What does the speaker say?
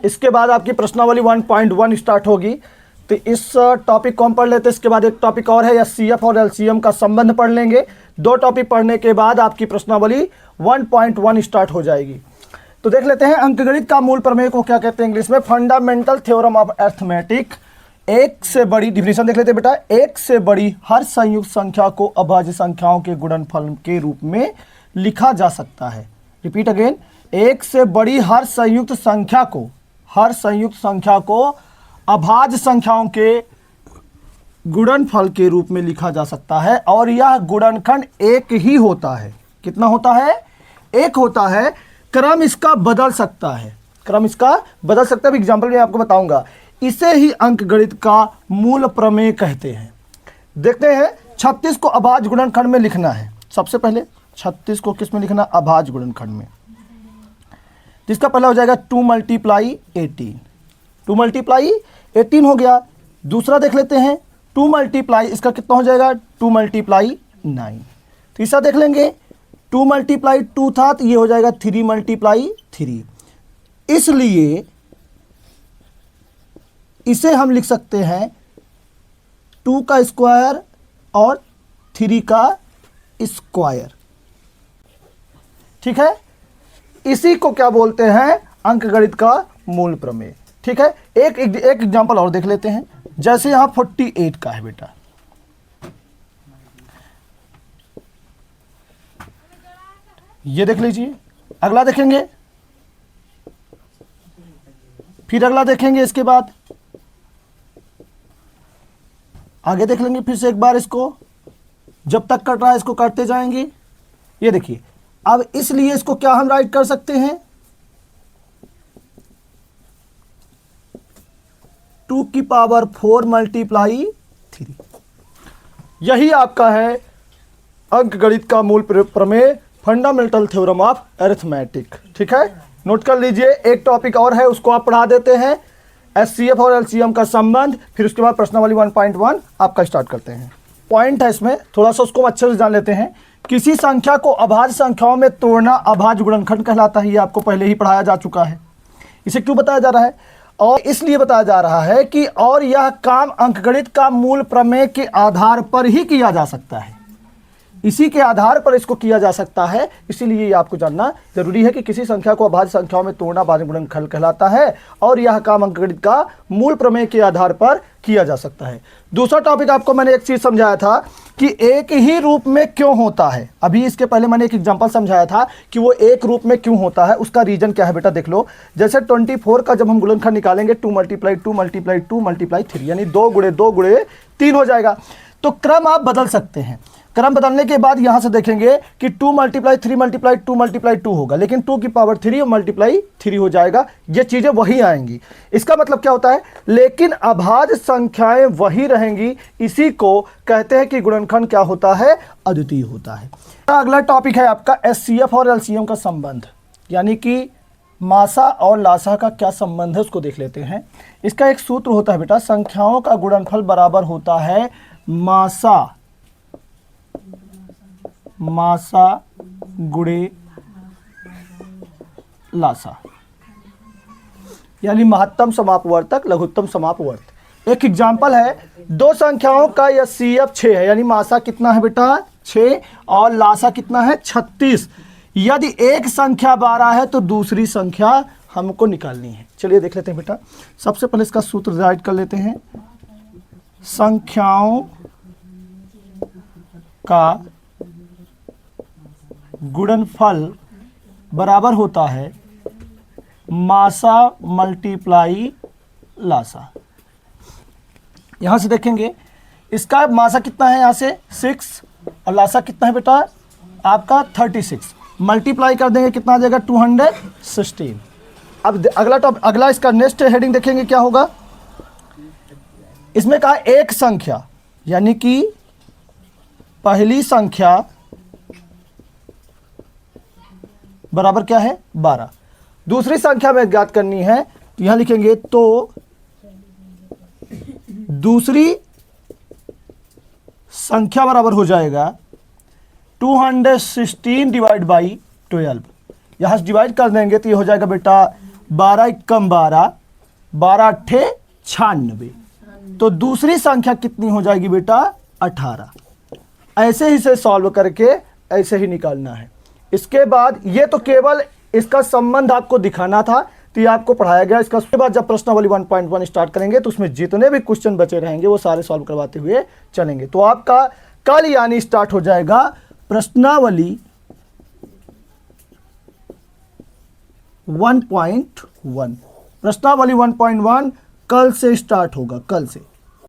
इसके बाद आपकी प्रश्नावली 1.1 स्टार्ट होगी। तो इस टॉपिक को हम पढ़ लेते हैं। इसके बाद एक टॉपिक और है, एचसीएफ और एलसीएम का संबंध पढ़ लेंगे। 2 टॉपिक पढ़ने के बाद आपकी प्रश्नावली 1.1 स्टार्ट हो जाएगी। तो देख लेते हैं अंकगणित का मूल प्रमेय को क्या कहते हैं इंग्लिश में। Fundamental theorem of arithmetic. एक से बड़ी, डिफिनेशन देख लेते हैं बेटा, एक से बड़ी हर संयुक्त संख्या को अभाज्य संख्याओं के गुणनफल के रूप में लिखा जा सकता है। रिपीट अगेन, एक से बड़ी हर संयुक्त संख्या को अभाज्य संख्याओं के गुणनफल के रूप में लिखा जा सकता है और यह गुणनखंड एक ही होता है। कितना होता है? एक होता है। क्रम इसका बदल सकता है, एग्जाम्पल में आपको बताऊंगा। इसे ही अंकगणित का मूल प्रमेय कहते हैं। देखते हैं 36 को अभाज्य गुणनखंड में लिखना है। सबसे पहले 36 को किस में लिखना? अभाज्य गुणनखंड में। जिसका पहला हो जाएगा 2 × 18, 2 × 18 हो गया। दूसरा देख लेते हैं 2 × इसका कितना हो जाएगा? 2 × 9। तीसरा देख लेंगे 2 × 2 था तो ये हो जाएगा 3 × 3। इसलिए इसे हम लिख सकते हैं 2 का स्क्वायर और 3 का स्क्वायर। ठीक है, इसी को क्या बोलते हैं? अंकगणित का मूल प्रमेय। ठीक है, एक एग्जांपल और देख लेते हैं। जैसे यहां 48 का है बेटा, ये देख लीजिए। अगला देखेंगे, फिर अगला देखेंगे, इसके बाद आगे देख लेंगे फिर से एक बार। इसको जब तक कट रहा है इसको काटते जाएंगे। ये देखिए, अब इसलिए इसको क्या हम राइट कर सकते हैं? 2 की पावर 4 × 3। यही आपका है अंकगणित का मूल प्रमेय, फंडामेंटल थ्योरम ऑफ अरिथमेटिक। ठीक है, नोट कर लीजिए। एक टॉपिक और है, उसको आप पढ़ा देते हैं, एचसीएफ और एलसीएम का संबंध। फिर उसके बाद प्रश्नावली 1.1 आपका स्टार्ट करते हैं। पॉइंट है इसमें, थोड़ा सा उसको अच्छे से जान लेते हैं। किसी संख्या को अभाज्य संख्याओं में तोड़ना अभाज्य गुणनखंड कहलाता है। ये आपको पहले ही पढ़ाया जा चुका है। इसे क्यों बताया जा रहा है? और इसलिए बताया जा रहा है कि और यह काम अंकगणित का मूल प्रमेय के आधार पर ही किया जा सकता है। इसी के आधार पर इसको किया जा सकता है। इसीलिए आपको जानना जरूरी है कि किसी संख्या को अभाज्य संख्याओं में तोड़ना अभाज्य गुणनखंड कहलाता है और यह काम अंकगणित का मूल प्रमेय के आधार पर किया जा सकता है। दूसरा टॉपिक आपको मैंने एक चीज समझाया था कि एक ही रूप में क्यों होता है। अभी इसके पहले मैंने एक एग्जांपल समझाया था कि वो एक रूप में क्यों होता है, उसका रीजन क्या है बेटा देख लो। जैसे 24 का जब हम गुणनखंड निकालेंगे 2 × 2 × 2 × 3, यानी 2 × 2 × 3 हो जाएगा। तो क्रम आप बदल सकते हैं। क्रम बदलने के बाद यहां से देखेंगे कि 2 × 3 × 2 × 2 होगा, लेकिन 2 की पावर 3 × 3 हो जाएगा। ये चीजें वही आएंगी। इसका मतलब क्या होता है? लेकिन अभाज्य संख्याएं वही रहेंगी। इसी को कहते हैं कि गुणनखंड क्या होता है? अद्वितीय होता है। अगला टॉपिक है आपका एचसीएफ और एलसीएम का संबंध, यानी कि मासा और लासा का क्या संबंध है उसको देख लेते हैं। इसका एक सूत्र होता है बेटा, संख्याओं का गुणनफल बराबर होता है मासा गुणे लासा, यानी महत्तम समापवर्तक लघुत्तम समापवर्त। एक एग्जांपल है, 2 संख्याओं का एचसीएफ 6 है, यानी मासा कितना है बेटा? 6 और लासा कितना है? 36। यदि एक संख्या 12 है तो दूसरी संख्या हमको निकालनी है। चलिए देख लेते हैं बेटा। सबसे पहले इसका सूत्र राइट कर लेते हैं। संख्याओं का गुणनफल बराबर होता है मासा × लासा। यहां से देखेंगे इसका मासा कितना है, यहां से 6 और लासा कितना है बेटा आपका 36। मल्टीप्लाई कर देंगे कितना आ जाएगा? 216। अब अगला इसका नेक्स्ट हेडिंग देखेंगे क्या होगा। इसमें कहा एक संख्या, यानी कि पहली संख्या बराबर क्या है? 12। दूसरी संख्या में ज्ञात करनी है तो यहां लिखेंगे तो दूसरी संख्या बराबर हो जाएगा 216 / 12। यहां से डिवाइड कर देंगे तो ये हो जाएगा बेटा 12 एकम 12, 12 अट्ठे 96। तो दूसरी संख्या कितनी हो जाएगी बेटा? 18। ऐसे ही से सॉल्व करके ऐसे ही निकालना है। इसके बाद ये तो केवल इसका संबंध आपको दिखाना था, तो ये आपको पढ़ाया गया। इसके बाद जब प्रश्नावली 1.1 स्टार्ट करेंगे तो उसमें जितने भी क्वेश्चन बचे रहेंगे वो सारे सॉल्व करवाते हुए चलेंगे। तो आपका कल यानी स्टार्ट हो जाएगा प्रश्नावली 1.1। प्रश्नावली 1.1 कल से स्टार्ट होगा, कल से।